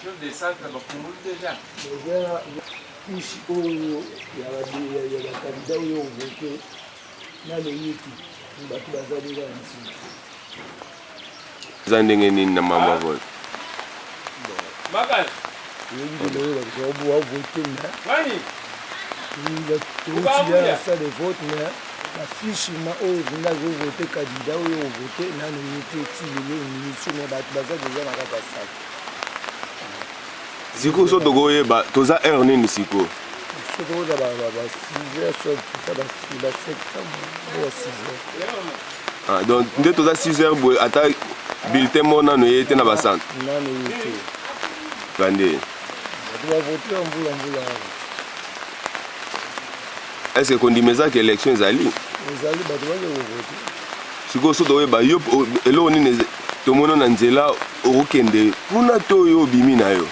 chose de centre déjà. Fiche oyo ya bakandida oyo ovote na loyeki bato baza deja na nsima eza ndenge nini na mama vote oyebi lelo bato bavote na ya sa de vote na bafiche ma oyo ezingaki ovote kandida oyo ovote na loyeki eti lelo émission me bato baza deja na kati ya sale siko so tokoyeba toza heure nini siko siko oza ba 6 heures soit ba 7 heures. Donc nde toza 6 heures boye ata bulletin mo nano ye te na bacentre nano ye te bande bato bavote ya mbula est-ce que kondimezaki élection ezali bato bake kovote sikoyo so toyeba yo eloko nini tomoni na nzela okokende kuna to oyo obimi na yo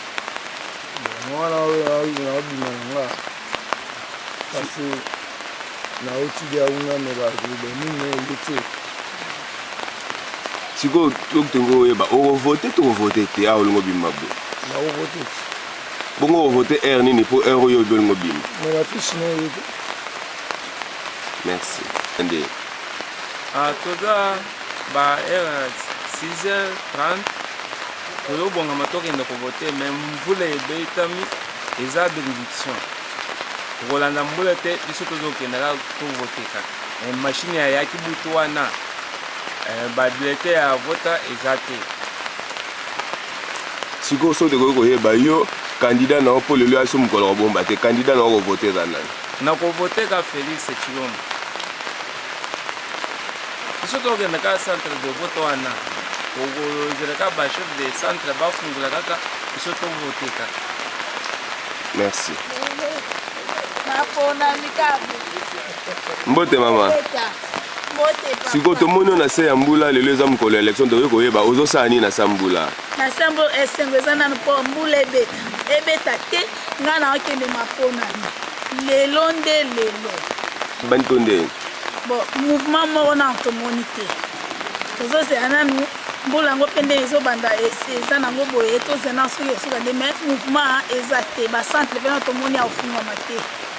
mwana oyo naobima nanga kasi naotili aunga me bamingi oye te sikoyo tokutengo oyeba okovote tokovote te awa olingo obima bo nakovote te bongo okovote heure nini mpo heure oyo obi olingo obima me bafiche na oye te merci ande toza ba heure 6h30 tozobongama tokende kovote me mvula ebetami eza bénédiction tokolanda mbula te biso tozokendaka tovote kaka mashine ayaki butu wana babulete ya vota eza te sikoyo so tokoki koyeba yo kandida na yo mpo lelo aso mokolo kobomba te kandida na yo kovote eza nani nakovote ka Félix Tshilombo biso tokende ka centre de vote wana okozela ba chef de centre bafungula kaka biso tovote kaka merci mbote mama sikoyo tomoni oyo na se ya mbula lelo eza mokolo ya élection tokoki koyeba ozosala nini na sa mbula na sambo esengo eza nano mpo mbula ebeta te ngai naokende maponani lelo nde lelo bani to nde bon mouvement moko na tomoni te tozozela nanu mbula yango mpe nde ezobanda eza nango boye tozela soki esuka nde mais mouvement eza te bacentre mpena tomoni afungwama te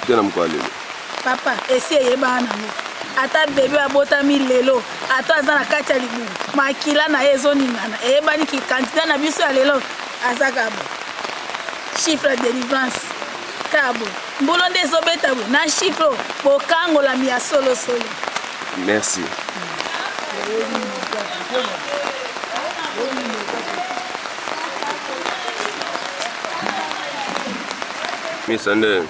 te na mokolo lelo papa esi eyebana nango ata bebe abotami lelo ata aza na kati ya libumu makila na ye ezoningana eyebani ki kandida na biso ya lelo aza kabo chiffre ya délivrance kabo mbula nde ezobeta boye na chiffre bokangolami ya solosolo merci misande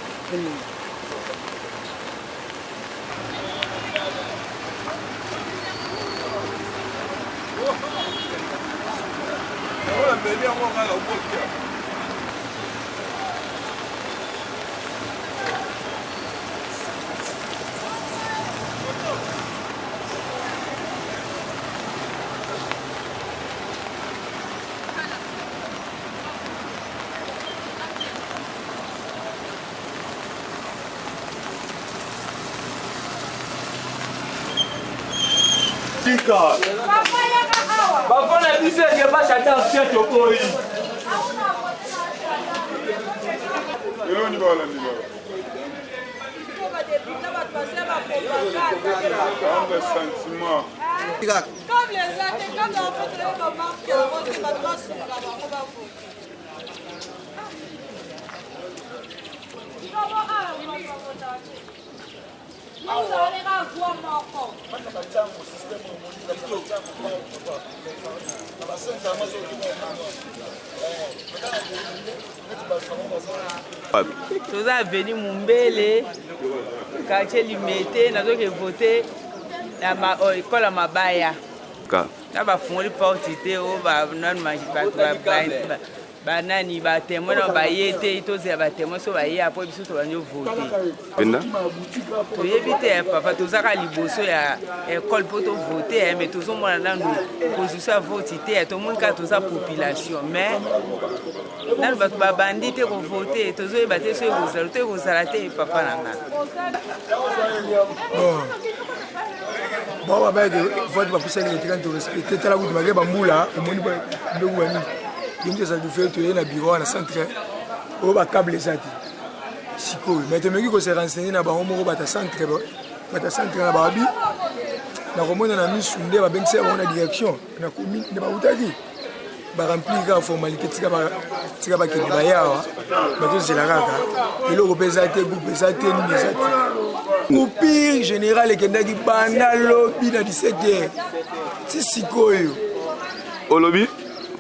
bafona biso eke bachata fie tokoyi eloni balandi le sentiment comme les athées, quand on va faire le marque, on va pas se toza veni Mumbele quartier Limete nazoke voter na école ya Mabaya na bafungoli porte te o banani batémoin na baye te tozela batémoin so baye apo biso tobanyo voter toyebi te papa tozaka liboso ya école po tovote mais tozomona nanu position ya vote te tomoni kaka toza population mais nanu bato babandi te kovote tozoyeba te so ekozala to ekozala te papa na nga bon babayeke vote bapusani etikani to respecte tala kuti bake bambula omoni ndenge wani donc ça nous fait tourner na bureau na centre au ba câble ça sikoyo mais tomeki ko se renseigner na bango moko bata centre na babi na komona na misu nde ba bengisa ba na direction na commune ne ba utaki ba remplir la formalité tika ba ke ba yawa ba to zela kaka eloko pesa te ku pesa te ni pesa te coupure général ekendaki banda lobi na 17h ti sikoyo olobi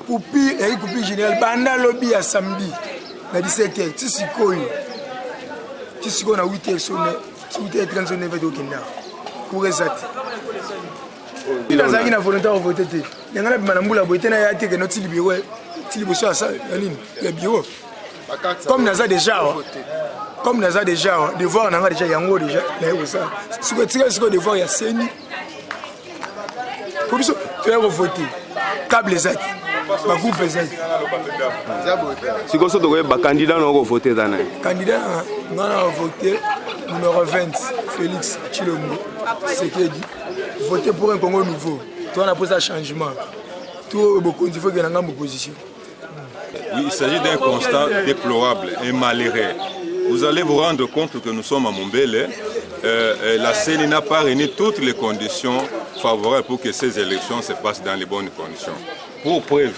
coupure général banda lobi ya samedi na 17h ti sikoyo na 8h sonne 8h30 sonne va dokenda pour ezati il a zaki na volontaire au voter te ngana bima na mbula boite na ya te que notre libéraux ti liboso ça ya bureau comme naza déjà devoir na nga déjà yango déjà na yo ça siko devoir ya seni pour ça tu vas voter câble zaki ba groupe zaki siko so dokoye ba candidat na ko voter dana candidat ngana voter numéro 20 Félix Chilombo c'est qui dit voter pour un Congo nouveau toi on a posé un changement tout beaucoup il faut que nous opposition. Il s'agit d'un constat déplorable et malheureux. Vous allez vous rendre compte que nous sommes à Mombele. La CENI n'a pas réuni toutes les conditions favorables pour que ces élections se passent dans les bonnes conditions. Pour preuve,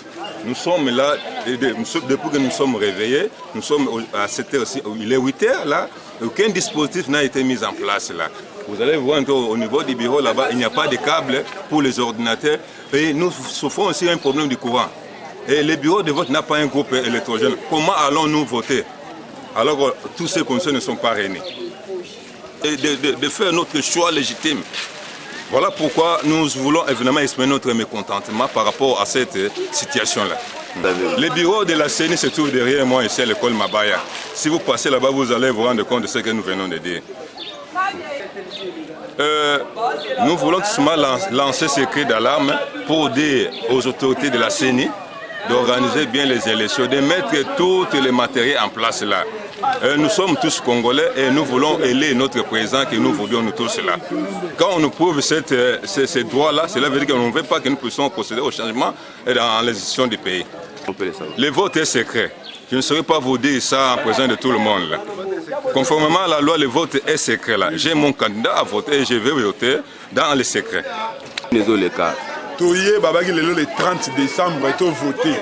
nous sommes là, depuis que nous sommes réveillés, nous sommes à 7h, il est 8h là, aucun dispositif n'a été mis en place là. Vous allez voir qu'au niveau du bureau là-bas, il n'y a pas de câbles pour les ordinateurs et nous souffrons aussi d'un problème du courant. Et le bureau de vote n'a pas un groupe électrogène. Comment allons-nous voter alors que tous ces conditions ne sont pas réunies? Et de faire notre choix légitime. Voilà pourquoi nous voulons évidemment exprimer notre mécontentement par rapport à cette situation-là. Le bureau de la CENI se trouve derrière moi ici à l'école Mabaya. Si vous passez là-bas, vous allez vous rendre compte de ce que nous venons de dire. Nous voulons tout simplement lancer ce cri d'alarme pour dire aux autorités de la CENI d'organiser bien les élections, de mettre tous les matériels en place là. Nous sommes tous Congolais et nous voulons élire notre président que nous voulions nous tous là. Quand on nous prouve ces droits-là, cela veut dire qu'on ne veut pas que nous puissions procéder au changement dans les institutions du pays. Le vote est secret. Je ne saurais pas vous dire ça en présence de tout le monde là. Conformément à la loi, le vote est secret là. J'ai mon candidat à voter et je vais voter dans le secret. Désolé, car. Toye babaki lelo le 30 décembre to voter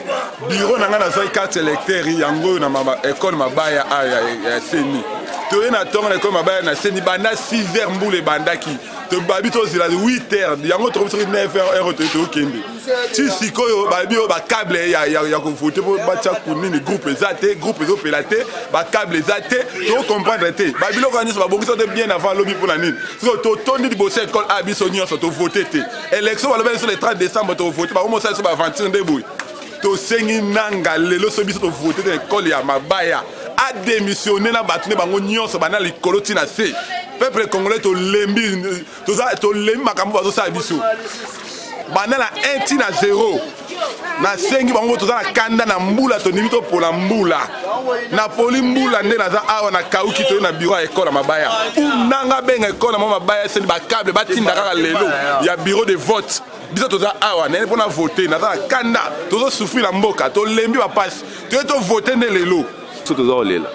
bureau nanga na zoi carte électeur yango na école Mabaya ya CENI toye na tonga na école Mabaya na CENI banda 6h mbule bandaki to babi to zila 8h yango to biso 9h to kende ti sikoyo babi ba câble ya ko voter pour batia kunini groupe ezate groupe ezopelate ba câble ezate to comprendre te babi lo kanisa ba bokisa de bien avant lobby pour la nini so to tondi di bosse école abiso nyonso to voter te élection ba lo sur le 30 décembre to voter ba mo ça so ba aventure ndeboui to sengi nanga lelo so biso to voter de école ya Mabaya a démissionné na batune bango nyonso bana likolo tina se peuple congolais to lembi makambo bazo sa biso bana na 1-0 na sengi bango toza na kanda na mbula to nimito pola mbula na poli mbula nde naza awa na kauki to na bureau ya école Mabaya nanga benga école Mabaya c'est ba câble batinda kaka lelo ya bureau de vote biso toza awa na pona voter naza na kanda tozo souffrir na mboka to lembi ba passe to voter ne lelo toza olela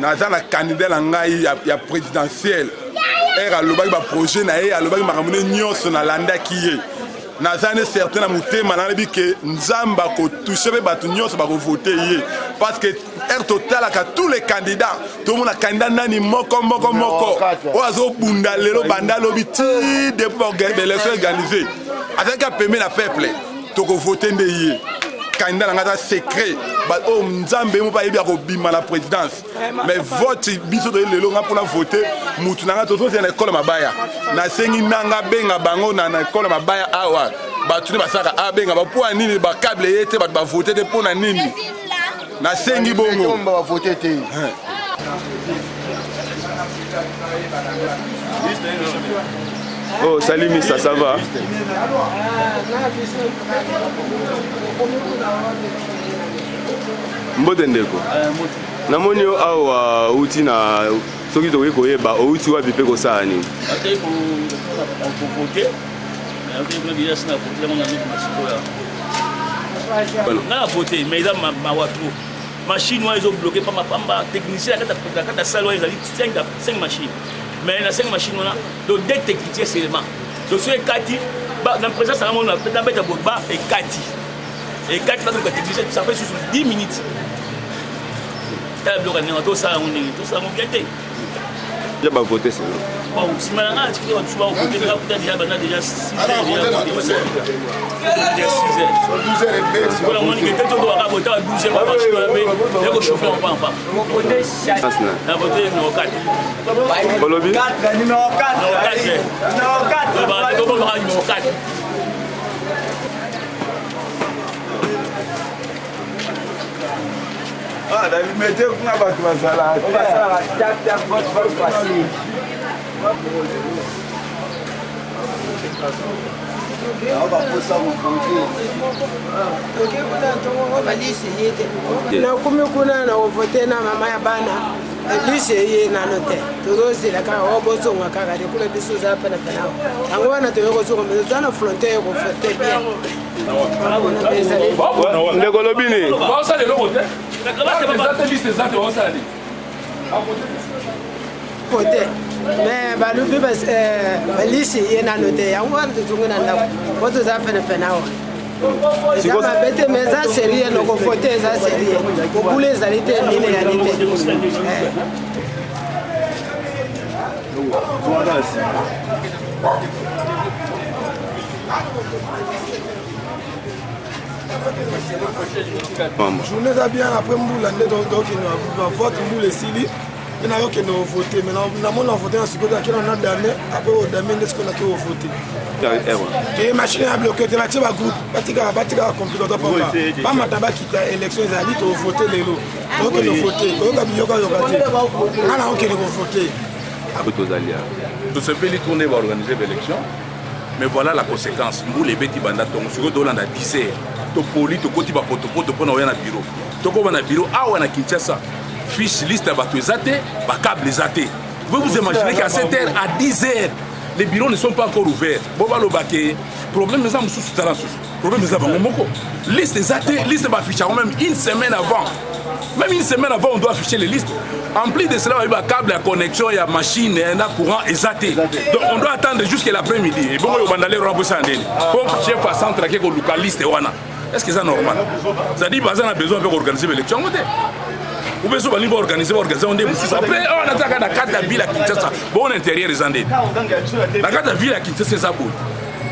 naza na candidat na ngai ya présidentiel era lobaki ba projet na ye alobaki makamune nyonso na landa kiye naza ne certain na mutema na lebi ke nzamba ko toucher be batu nyonso ba ko voter ye parce que er total aka tous les candidats tout le monde a candidat nani moko o azo bunda lelo banda lobi ti depuis ba l'élection organisée avec a permis la peuple to ko voter nde ye candidat nga secret ba o nzambe mo pa yebi ko bima la présidence mais vote biso de lelo nga pour la voter mutu nga to so na école Mabaya na sengi nanga benga bango na école Mabaya awa ba tuni basaka a benga ba po nini ba câble yete ba voter te pona nini na sengi bongo ba voter te Oh, salut Missa, ça va? Mbote ndeko. Namoni yo awa uti na soki tokoki koyeba outi wapi mpe kosala nini? Ate ko voter. Mais ate ko déjà sina voter mon ami na sikoya. nga na voté mais eza mawa trop machine wana ezobloke pamba technicien na kata sale wana ezali 5 machines mais na 5 machines wana donc 2 techniciens seulement donc so ekati na présence na mona na beta boba ekati na technicien ça fait sous 10 minutes tala bloka ni to ça on bien té ya ba voter c'est bon si malanga tu vas voter là peut-être déjà 6 heures déjà 6 heures 12 heures et demie voilà moi ni que tu dois voter à 12 heures parce que là le chauffeur on pas voter na voter numéro 4 Bolobi 4 numéro 4 numéro 4 ba to ba numéro 4 Ah, dans l'immédiat, on a battu ma salade. On va faire la tac, votre facile. On va poser ça au fond. Na kuna na voter na mama ya bana lise ye na note tozo la ka obozo ngaka ka de kula biso za pena pena angwa na toyo ko so me za na frontière ko voter bien ndeko lobini ba ça le voter la liste za to ça ali voter mais ba lu bi ba lise ye na note angwa na tozo na ndako bozo za pena pena Siko ça bête mais ça sérieux no ko voter ça sérieux ko bule za lite mine ya lite journée eza bien après mbula nde vote mbula esili mpe nayokende ovote mais namoni ovote na sikoyo akena na dame après odame nde sikoyo nake ovote e machine ya bloke te batie bagroupe batikaka complicateur pamba bamata bakita élection ezali tovote lelo oyokende ovote oyoka biyokayoka te nga naokende kovote. tosepeli tourne baorganiser baélection mais voilà la conséquence mbula ebeti banda tongo sikoyo tolanda 10 heures topoli tokoti bapotopoto mpona oya na bureau tokoba na bureau awa na Kinshasa fiche liste ya bato eza te bacable eza te. Vous vous imaginez qu'à 7 heures à 10 heures les bureaux ne sont pas encore ouverts. Bon baloba ke problème eza mosusu tala susu problème eza bango moko liste eza te liste baaffichaka même une semaine avant on doit afficher les listes. En plus de cela, il y a un câble à connexion, il y a machine, il y a un courant exaté. Donc on doit attendre jusqu'à l'après-midi. Et bon, on va aller rembourser un délai. Pour que chef à centre qui est localiste, est-ce que c'est normal? Ça dit qu'on a besoin d'organiser l'élection. Ou bien on va organiser on dit après on attaque la carte de ville à Kinshasa. Bon intérieur les andés. La carte de ville à Kinshasa c'est ça bon.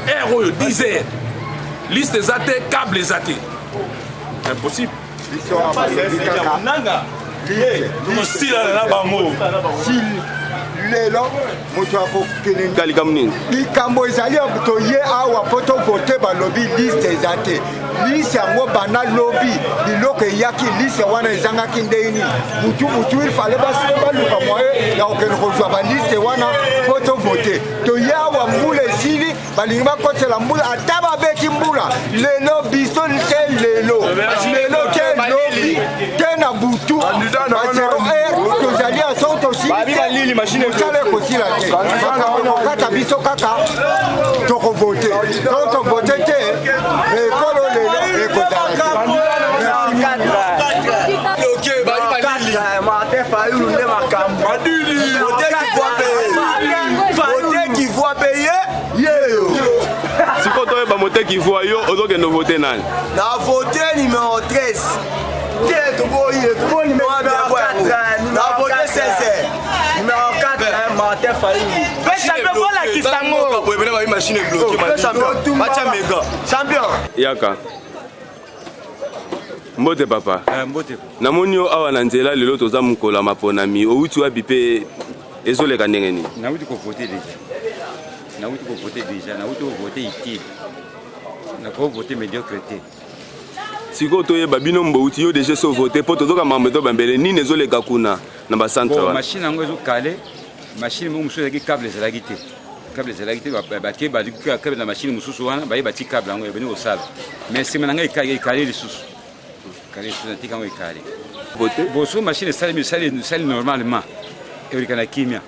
Héros 10 heures. Liste exatée, câble exaté. Impossible. lelo moto akokende likambo ezali toye awa po tovote balobi liste eza te liste yango bana lobi biloko eyaki liste wana ezangaki ndeni mutu ilfale baluka moye ya kokende kozwa baliste wana po tovote toye awa mbula esili balingi bakotela mbula ata babeti mbula lelo biso te lelo te lobi te na butu tozali aso tosile kosila te kata biso kaka tokovote tokovote te ekolo lelo ekozala siko toyeba mote qui voit yo ozokende vote nani na vote numéro 13 te toboyi numéro 4 na vote 16 numéro 4 Martin Fayulu pesa mebola kisango boye ba machine bloquée champion yaka mbote papa mbote namoni yo awa na nzela lelo toza mokolo maponami outi wapi mpe ezoleka ndenge nini nauti kovote deja nauti kovote utile nakovote médiocrité sikoyo toyeba bino mbouti yo deja so vote mpo tozoka makambo etobambele nini ezoleka kuna na bacentre wana machine yango ezokale machine moko mosusu ezalaki câble ezalaki te bake câble na machine mosusu wana baye bati câble yango ebeni kosala mais nsima na ngai ekale lisusu natika yango ekale boso machine esali normalement ekoleka na kimia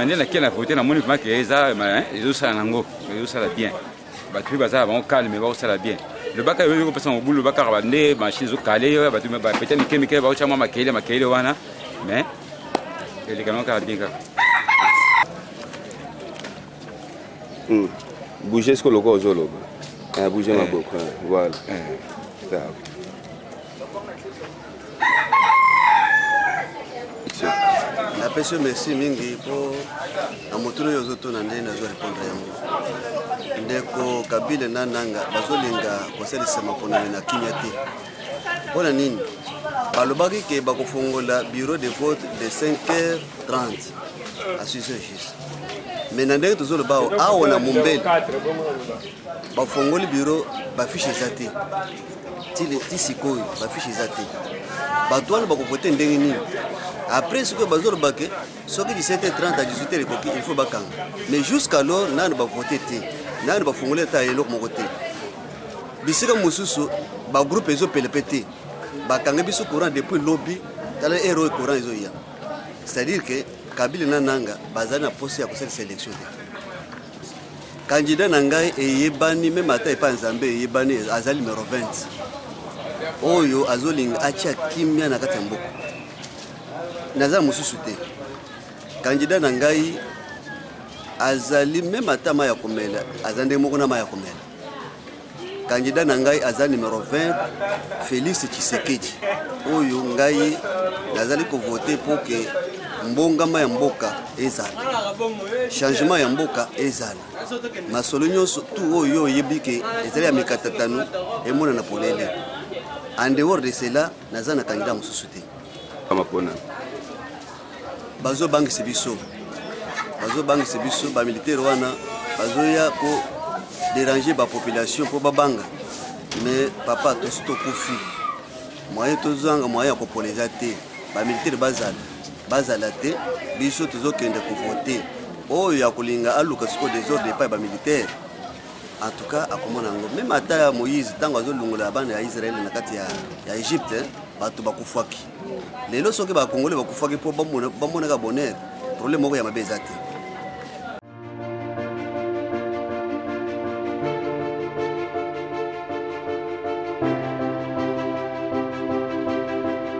nde nakie na vote namoni vraimen ke ezosala nango ezosala bien bato mpe bazala bango calme bakosala bien le baka yo ko pesa mobulu baka ba nde machine zo calé ba tu ba peut-être mike ba chama makele wana mais ele kana ka dinga bouger ce que le corps zolo bouger ma boca voilà la personne merci mingi pour amotolo yo zoto na ndena zo répondre yango ndeko Kabila na nanga bazolinga kosalisa maponane na kimia te mpona nini balobaki ke bakofongola bureau de vote de 5h30 à 6h mais na ndenge tozoloba awa na mombele bafongoli bureau bafishe eza te ti sikoyo bafishe eza te bato wana bakovote ndenge nini après ce que bazoloba ke soki 17h30 à 18h ekoki il faut bakanga mais jusqu'alors nani bavote te nani bafongoli ata eloko moko te bisika mosusu bagroupe ezopelepe te bakanga biso courant depuis lobby tala ero courant ezoya c'est-à-dire que Kabila na nanga bazali na poste ya kosalisa élection te candidat na ngai eyebani même ata epa nzambe eyebani azali numéro 20 oyo azolinga atia kimia na kati ya mboka naza mosusu te candidat na ngai azali même ata maya komela azande moko na maya komela candidat na ngai azali numéro 20 Félix Tshisekedi oyo ngai nazali ko voter pour que mbongama ya mboka ezala changement ya mboka ezala masolo nyonso tu oyo yebike ezali ya mikatatano emona na polele en dehors de cela naza na candidat mosusu te amapona bazobangisa biso bamilitaire wana bazoya ko déranger bapopulation mpo babanga mais papa tosi tokufi moyen tozanga moyen ya kopoleza te bamilitaire bazala te biso tozokende kovote oyo ya kolinga aluka siko desordre epai bamilitaire en tout cas akomona yango même ata ya Moïse ntango azolongola bana ya Israel na kati ya Egypte bato bakufaki lelo soki bakongole bakufaki mpo bamonaka bonheur problème moko ya mabe eza te